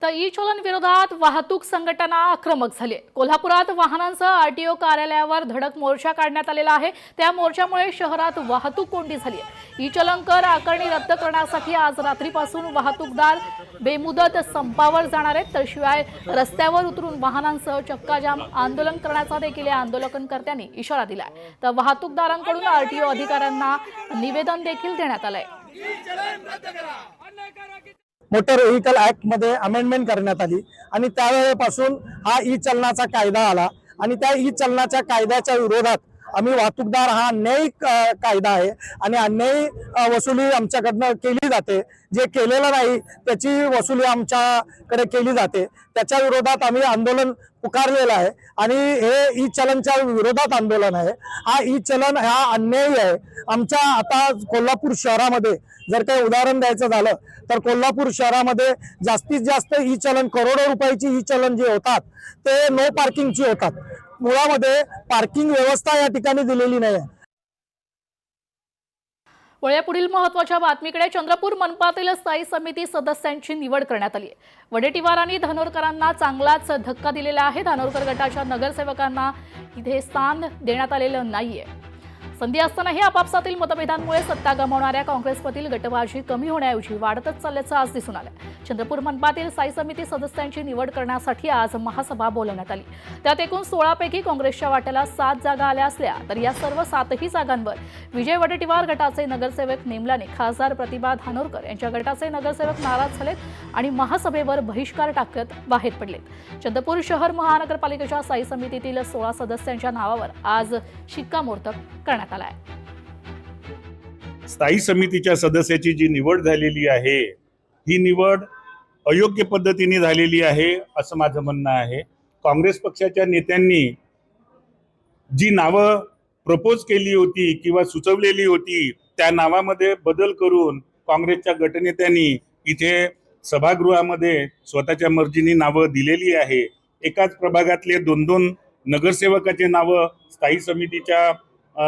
तर ई चलन विरोधात वाहतूक संघटना आक्रमक झाली आहे। कोल्हापुरात वाहनांसह आरटीओ कार्यालयावर धडक मोर्चा काढण्यात आलेला आहे। त्या मोर्चामुळे शहरात वाहतूक कोंडी झाली आहे। ई चलन कर आकारणी रद्द करण्यासाठी आज रात्रीपासून वाहतूकदार बेमुदत संपावर जाणार आहेत। तर शिवाय रस्त्यावर उतरून वाहनांसह चक्काजाम आंदोलन करण्याचा देखील या आंदोलनकर्त्यांनी इशारा दिलाय। तर वाहतूकदारांकडून आरटीओ अधिकाऱ्यांना निवेदन देखील देण्यात आलंय। मोटर व्हेकल ऍक्ट मध्ये अमेंडमेंट करण्यात आली आणि त्यावेळेपासून हा ई चलनाचा कायदा आला आणि त्या ई चलनाच्या कायद्याच्या विरोधात आम्ही वाहतूकदार हा अन्यायी कायदा आहे आणि अन्यायी वसुली आमच्याकडनं केली जाते। जे केलेलं नाही त्याची वसुली आमच्याकडे केली जाते। त्याच्या विरोधात आम्ही आंदोलन पुकारलेलं आहे आणि हे ई चलनच्या विरोधात आंदोलन आहे। हा ई चलन हा अन्यायी आहे। आमच्या आता कोल्हापूर शहरामध्ये जर काही उदाहरण द्यायचं झालं तर कोल्हापूर शहरामध्ये जास्तीत जास्त ई चलन करोडो रुपयाची ई चलन जे होतात ते नो पार्किंगची होतात। मुळामध्ये पार्किंग व्यवस्था या ठिकाणी दिलेली नाही आहे। वळ्या पुढील महत्त्वाच्या बातमीकडे। चंद्रपूर मनपातील स्थायी समिती सदस्यांची निवड करण्यात आली आहे। वडेट्टीवारांनी धानोरकरांना चांगलाच धक्का दिलेला आहे। धानोरकर गटाच्या नगरसेवकांना इथे स्थान देण्यात आलेलं नाहीये। संधी असतानाही आपापसातील मतभेदांमुळे सत्ता गमावणाऱ्या काँग्रेसमधील गटबाजी कमी होण्याऐवजी वाढतच चालल्याचं आज दिसून आलं। चंद्रपूर मनपातील स्थायी समिती सदस्यांची निवड करण्यासाठी आज महासभा बोलवण्यात आली। त्यात एकूण 16 पैकी काँग्रेसच्या वाट्याला 7 जागा आल्या असल्या तर या सर्व 7ही जागांवर विजय वडेट्टीवार गटाचे नगरसेवक नेमल्याने खासदार प्रतिभा धानोरकर यांच्या गटाचे नगरसेवक नाराज झालेत आणि महासभेवर बहिष्कार टाकत बाहेर पडलेत। चंद्रपूर शहर महानगरपालिकेच्या स्थायी समितीतील 16 सदस्यांच्या नावावर आज शिक्कामोर्तब करण्यात आला आहे। स्थायी समितीच्या सदस्याची जी निवड झालेली आहे ही निवड अयोग्य पद्धतीने झालेली आहे असं माझं म्हणणं आहे। काँग्रेस पक्षाच्या नेत्यांनी जी नावं प्रपोज केली होती किंवा सुचवलेली होती त्या नावामध्ये बदल करून काँग्रेसच्या गटनेत्यांनी इथे सभागृहामध्ये स्वतःच्या मर्जीने नावं दिलेली आहे। एकाच प्रभागातले 2-2 नगरसेवकाचे नावं स्थायी समितीच्या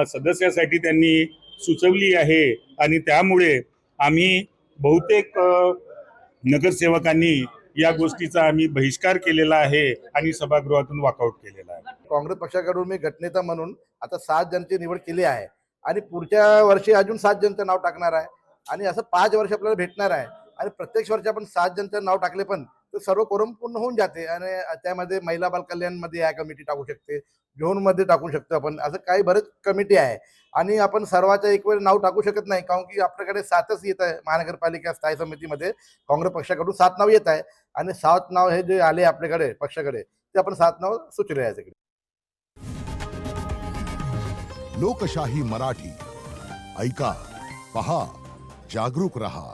सदस्यासाठी त्यांनी सुचवली आहे आणि त्यामुळे आम्ही बहुतेक नगरसेवकांनी या गोष्टीचा आम्ही बहिष्कार केलेला आहे आणि सभागृहातून वॉकआउट केलेला आहे। काँग्रेस पक्षाकडून मी गटनेता म्हणून आता 7 जणांची निवड केली आहे आणि पुढच्या वर्षी अजून 7 जणांचं नाव टाकणार आहे आणि असं 5 वर्ष आपल्याला भेटणार आहे आणि प्रत्येक वर्षी आपण 7 जणांचं नाव टाकले पण तर सर्व कोरम पूर्ण होऊन जाते आणि त्यामध्ये महिला बाल कल्याण मध्ये या कमिटी टाकू शकते, झोन मध्ये टाकू शकतो आपण, असं काही बरेच कमिटी आहे आणि आपण सर्वांचं एक वेळ नाव टाकू शकत नाही कारण की आपल्याकडे 7च येत आहे। महानगरपालिका स्थायी समितीमध्ये काँग्रेस पक्षाकडून 7 नाव येत आहे आणि 7 नाव हे जे आले आपल्याकडे पक्षाकडे ते आपण 7 नाव सुचले आहे तिकडे। लोकशाही मराठी ऐका, पहा, जागरूक रहा।